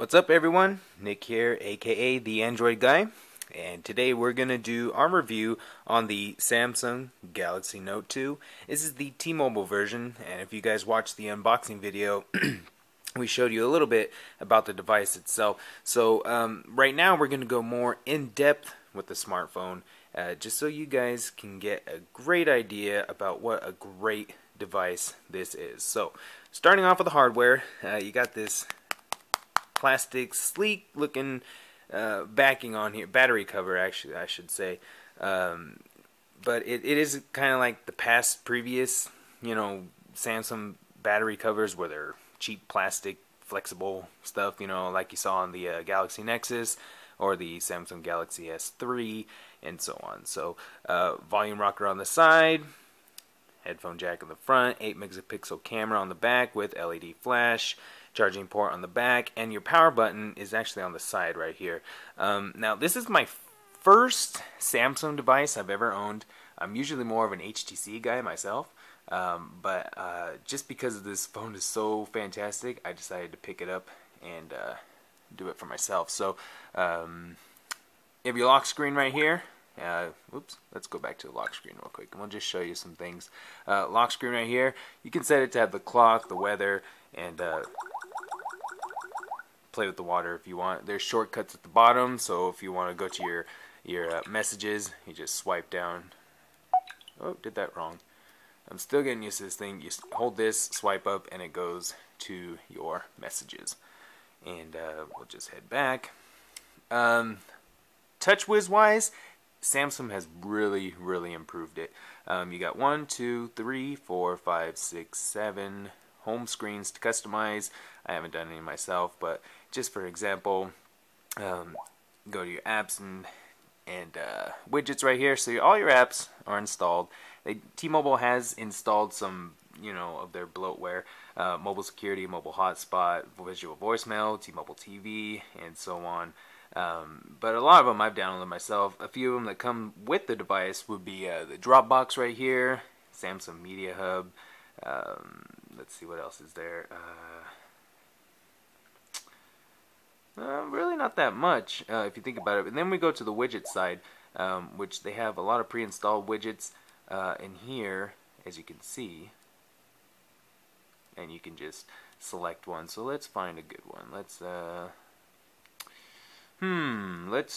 What's up everyone? Nick here, aka the Android Guy, and today we're going to do our review on the Samsung Galaxy Note 2. This is the T-Mobile version, and if you guys watched the unboxing video, we showed you a little bit about the device itself. So right now we're going to go more in depth with the smartphone, just so you guys can get a great idea about what a great device this is. So starting off with the hardware, you got this plastic sleek looking backing on here, battery cover actually I should say, but it is kind of like the previous Samsung battery covers where they're cheap plastic flexible stuff, like you saw on the Galaxy Nexus or the Samsung Galaxy S3 and so on. So volume rocker on the side, headphone jack in the front, 8 megapixel camera on the back with LED flash, charging port on the back, and your power button is actually on the side right here. Now this is my first Samsung device I've ever owned. I'm usually more of an HTC guy myself, but just because this phone is so fantastic, I decided to pick it up and do it for myself. So you have your lock screen right here. Oops, let's go back to the lock screen real quick and we'll just show you some things. Lock screen right here, you can set it to have the clock, the weather, and play with the water if you want. There's shortcuts at the bottom, so if you want to go to your messages, you just swipe down. Oh, did that wrong. I'm still getting used to this thing. You hold this, swipe up, and it goes to your messages. And we'll just head back. TouchWiz wise, Samsung has really improved it. You got 1, 2, 3, 4, 5, 6, 7 home screens to customize. I haven't done any myself, but just for example, go to your apps and widgets right here. So all your apps are installed. T-Mobile has installed some of their bloatware, mobile security, mobile hotspot, visual voicemail, T-Mobile TV, and so on. But a lot of them I've downloaded myself. A few of them that come with the device would be the Dropbox right here, Samsung Media Hub. Let's see what else is there. Really not that much if you think about it. And then we go to the widget side, which they have a lot of pre-installed widgets in here, as you can see. And you can just select one. So let's find a good one. Let's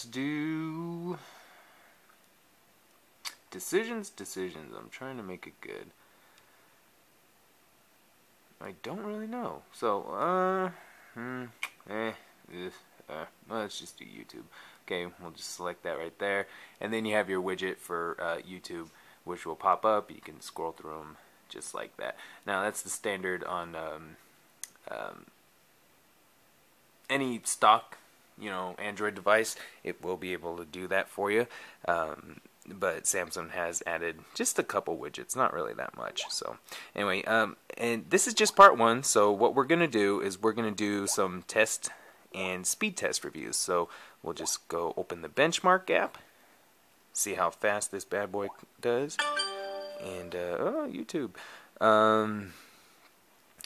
do decisions. I'm trying to make it good. I don't really know. So, let's just do YouTube. Okay, we'll just select that right there. And then you have your widget for YouTube, which will pop up. You can scroll through them just like that. Now, that's the standard on any stock Android device. It will be able to do that for you. But Samsung has added just a couple widgets, not really that much. So anyway, and this is just part one. So what we're gonna do is we're gonna do some test and speed test reviews. So we'll just go open the benchmark app, see how fast this bad boy does, and YouTube.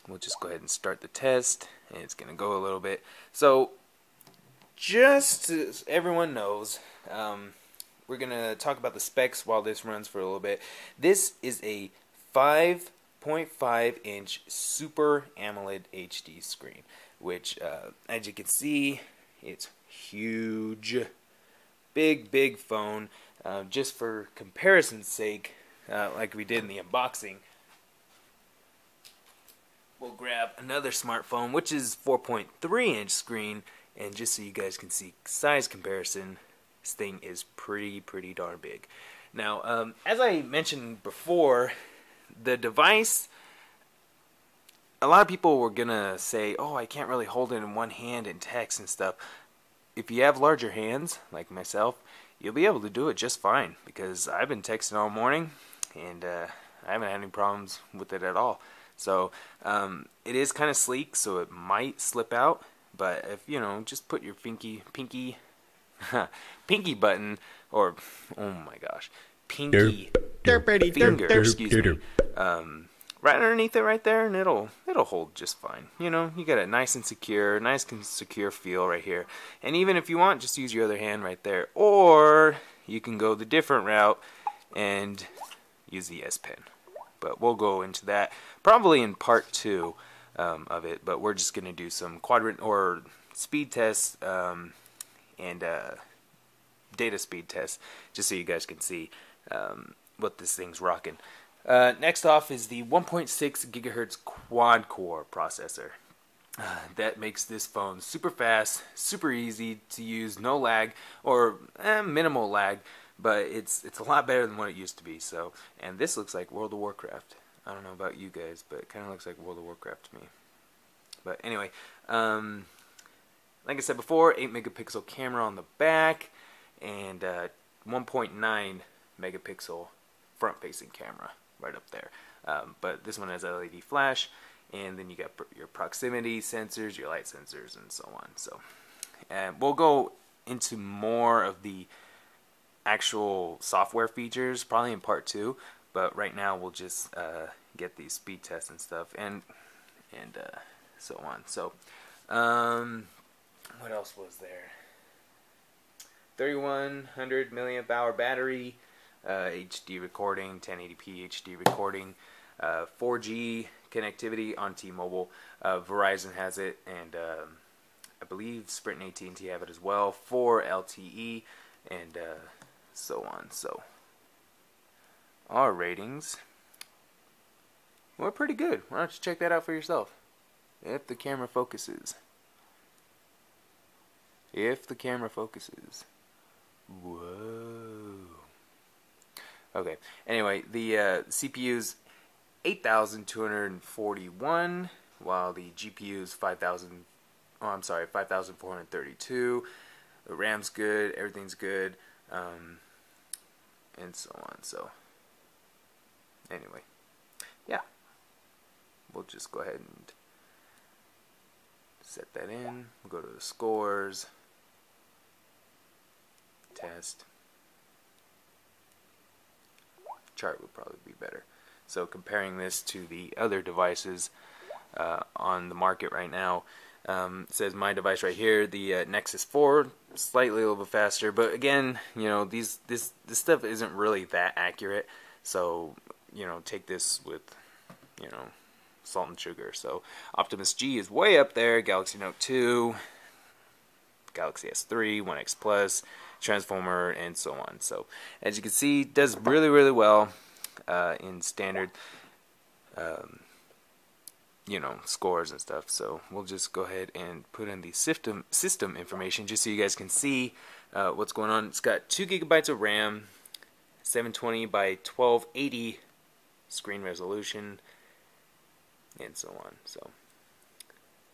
We'll just go ahead and start the test, and it's gonna go a little bit. So just as everyone knows, we're going to talk about the specs while this runs for a little bit. This is a 5.5 inch Super AMOLED HD screen, which as you can see, it's huge. Big phone. Just for comparison's sake, like we did in the unboxing, we'll grab another smartphone, which is 4.3 inch screen, and just so you guys can see size comparison, this thing is pretty darn big. Now, as I mentioned before, the device, a lot of people were gonna say, oh, I can't really hold it in one hand and text and stuff. If you have larger hands, like myself, you'll be able to do it just fine, because I've been texting all morning, and I haven't had any problems with it at all. So, it is kind of sleek, so it might slip out, but if, just put your pinky button, or, oh my gosh, pinky finger, excuse me, right underneath it right there, and it'll hold just fine. You know, you got a nice and secure feel right here. And even if you want, just use your other hand right there, or you can go the different route and use the S Pen. But we'll go into that probably in part 2 of it. But we're just gonna do some quadrant or speed tests and data speed tests, just so you guys can see what this thing's rocking. Next off is the 1.6 GHz Quad-Core processor. That makes this phone super fast, super easy to use, no lag, or minimal lag, but it's a lot better than what it used to be. So, and this looks like World of Warcraft. I don't know about you guys, but it kind of looks like World of Warcraft to me. But anyway, like I said before, 8 megapixel camera on the back, and 1.9 megapixel front-facing camera right up there. But this one has LED flash, and then you got your proximity sensors, your light sensors, and so on. So, we'll go into more of the actual software features probably in part 2. But right now we'll just get these speed tests and stuff, and so on. So, what else was there? 3100 milliamp hour battery, HD recording, 1080p HD recording, 4G connectivity on T-Mobile. Verizon has it, and I believe Sprint and AT&T have it as well for LTE, and so on. So our ratings were pretty good. Why don't you check that out for yourself? If the camera focuses. If the camera focuses. Whoa. Okay. Anyway, the CPU's 8,241, while the GPU's 5,432. The RAM's good. Everything's good. And so on. So, anyway, yeah. We'll just go ahead and set that in. We'll go to the scores. Test. Chart would probably be better. So comparing this to the other devices on the market right now, it says my device right here, the Nexus 4, slightly a little bit faster, but again, you know, this stuff isn't really that accurate, so, you know, take this with, you know, salt and sugar. So Optimus G is way up there, Galaxy Note 2, Galaxy S3, 1X Plus, Transformer, and so on. So as you can see, it does really well in standard you know, scores and stuff. So we'll just go ahead and put in the system information just so you guys can see what's going on. It's got 2 gigabytes of RAM, 720 by 1280 screen resolution, and so on. So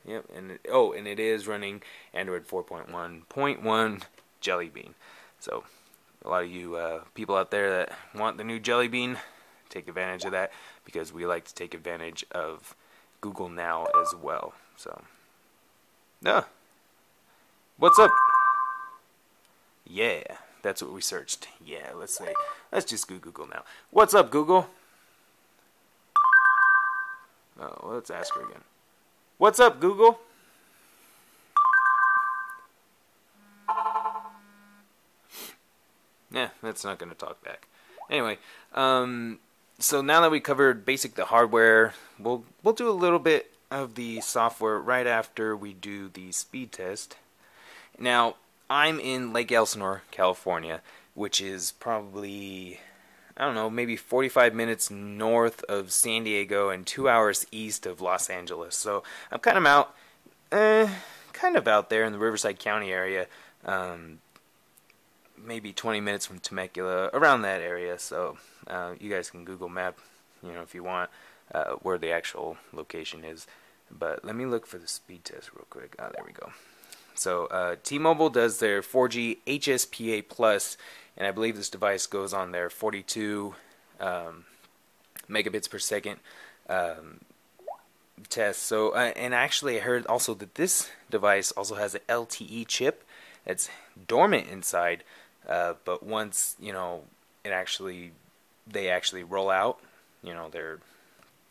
yep, and it is running Android 4.1.1 Jelly Bean. So a lot of you people out there that want the new Jelly Bean, take advantage of that, because we like to take advantage of Google Now as well. So, what's up? Yeah, that's what we searched. Yeah, let's just go Google Now. What's up, Google? Oh, well, let's ask her again. What's up, Google? Yeah, that's not going to talk back. Anyway, so now that we covered the hardware, we'll do a little bit of the software right after we do the speed test. Now, I'm in Lake Elsinore, California, which is probably, I don't know, maybe 45 minutes north of San Diego and 2 hours east of Los Angeles. So I'm kind of out there in the Riverside County area. Maybe 20 minutes from Temecula, around that area. So you guys can Google Map, you know, if you want, where the actual location is. But let me look for the speed test real quick. Oh, there we go. So T-Mobile does their 4G HSPA Plus, and I believe this device goes on their 42 megabits per second test. So and actually I heard also that this device also has an LTE chip that's dormant inside, but once, you know, they actually roll out, you know, their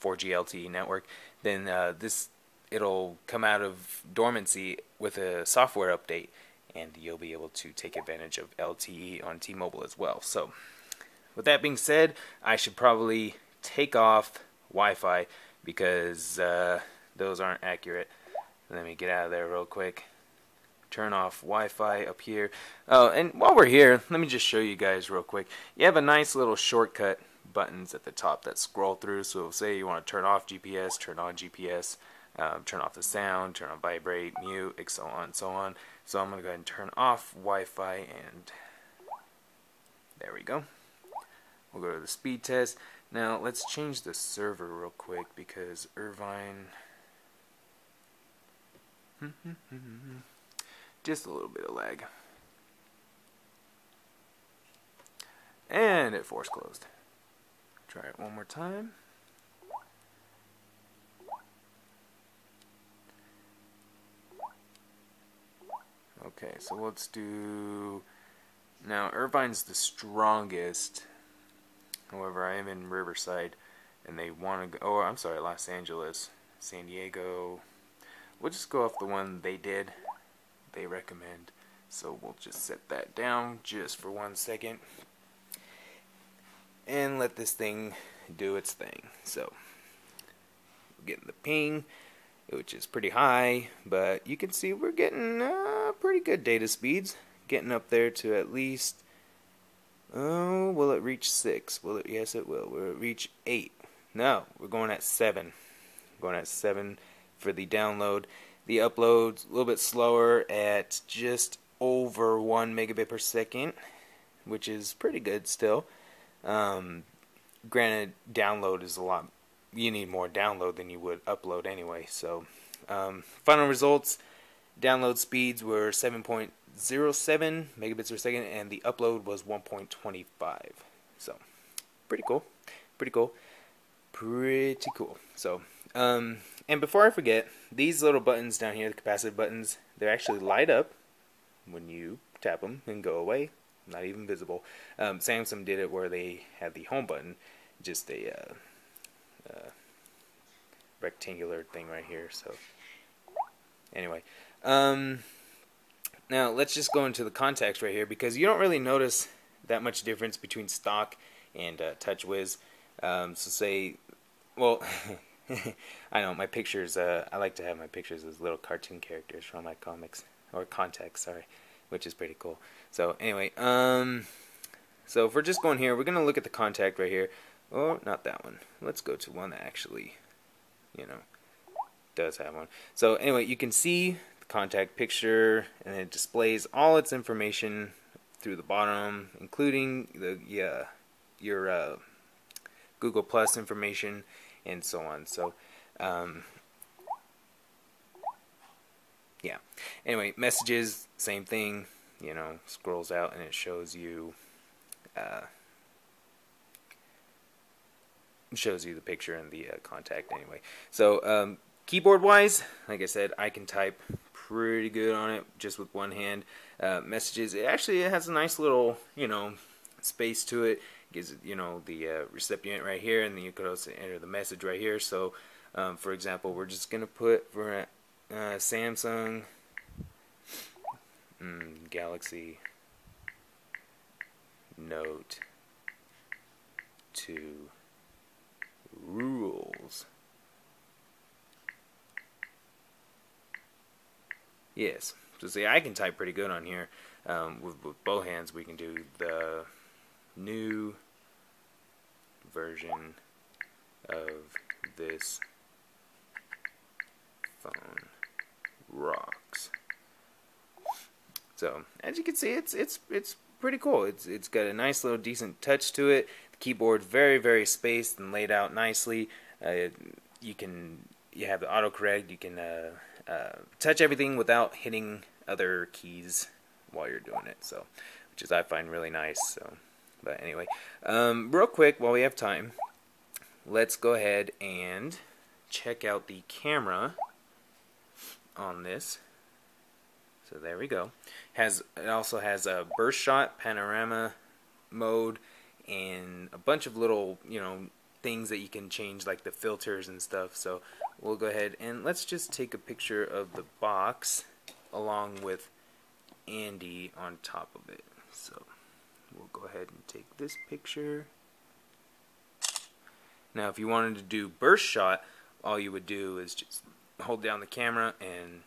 4G LTE network, then it'll come out of dormancy with a software update, and you'll be able to take advantage of LTE on T-Mobile as well. So with that being said, I should probably take off Wi-Fi because those aren't accurate. Let me get out of there real quick. Turn off Wi-Fi up here. Oh, and while we're here, let me just show you guys real quick. You have a nice little shortcut buttons at the top that scroll through. So say you want to turn off GPS, turn on GPS, turn off the sound, turn on vibrate, mute, and so on and so on. So I'm going to go ahead and turn off Wi-Fi, and there we go. We'll go to the speed test. Now let's change the server real quick because Irvine just a little bit of lag. And it force closed. Try it one more time. Okay, so let's do... Now, Irvine's the strongest. However, I am in Riverside, and they want to go... Oh, I'm sorry, Los Angeles, San Diego. We'll just go off the one they did. They recommend. So we'll just set that down just for 1 second. And let this thing do its thing. So, we're getting the ping, which is pretty high, but you can see we're getting pretty good data speeds. Getting up there to at least, oh, will it reach 6? Will it? Yes, it will. Will it reach 8? No, we're going at 7. Going at 7 for the download. The upload's a little bit slower at just over 1 megabit per second, which is pretty good still. Granted, download is a lot. You need more download than you would upload anyway. So, final results: download speeds were 7.07 megabits per second, and the upload was 1.25. So, pretty cool. Pretty cool. Pretty cool. So, and before I forget, these little buttons down here, the capacitive buttons, they actually light up when you tap them and go away. Not even visible. Samsung did it where they had the home button, just a rectangular thing right here. So anyway, now let's just go into the contacts right here, because you don't really notice that much difference between stock and TouchWiz. So say, well, I know my pictures. I like to have my pictures as little cartoon characters from my comics or contacts. Sorry. Which is pretty cool. So anyway, so if we're just going here, we're gonna look at the contact right here. Oh, not that one. Let's go to one that actually, you know, does have one. So anyway, you can see the contact picture, and it displays all its information through the bottom, including the your Google Plus information and so on. So yeah. Anyway, messages, same thing. You know, scrolls out and it shows you the picture and the contact. Anyway, so keyboard wise, like I said, I can type pretty good on it just with one hand. Messages, it has a nice little, you know, space to it. Gives it, you know, the recipient right here, and then you could also enter the message right here. So for example, we're just gonna put for Samsung Galaxy Note 2 rules. Yes, so see, I can type pretty good on here. With both hands, we can do the new version of this phone rocks. So as you can see, it's pretty cool. It's got a nice little decent touch to it. The keyboard's very spaced and laid out nicely. You have the autocorrect. You can touch everything without hitting other keys while you're doing it. So, which is I find really nice. So, but anyway, real quick while we have time, let's go ahead and check out the camera on this. So there we go. It also has a burst shot, panorama mode, and a bunch of little, you know, things that you can change, like the filters and stuff. So we'll go ahead and let's just take a picture of the box along with Andy on top of it. So we'll go ahead and take this picture. Now if you wanted to do burst shot, all you would do is just hold down the camera and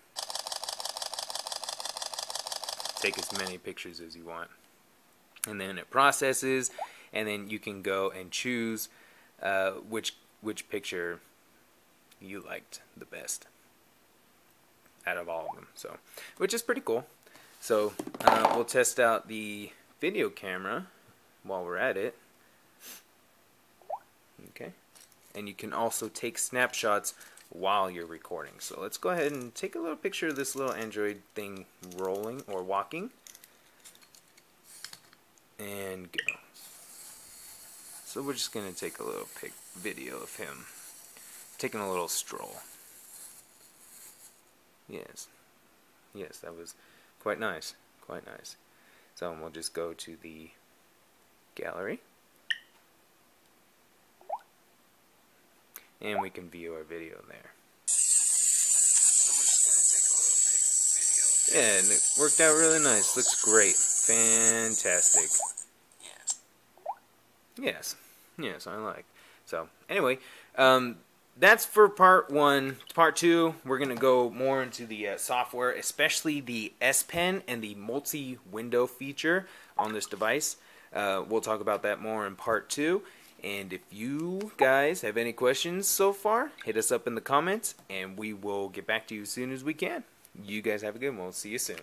take as many pictures as you want, and then it processes, and then you can go and choose which picture you liked the best out of all of them. So, which is pretty cool. So we'll test out the video camera while we're at it. Okay, and you can also take snapshots while you're recording. So let's go ahead and take a little picture of this little Android thing rolling or walking, and go. So we're just going to take a little video of him taking a little stroll. Yes, that was quite nice, quite nice. So we'll just go to the gallery, and we can view our video there. Yeah, and it worked out really nice. Looks great. Fantastic. Yes, I like. So, anyway, that's for part 1. Part 2, we're going to go more into the software, especially the S Pen and the multi-window feature on this device. We'll talk about that more in part 2. And if you guys have any questions so far, hit us up in the comments, and we will get back to you as soon as we can. You guys have a good one. We'll see you soon.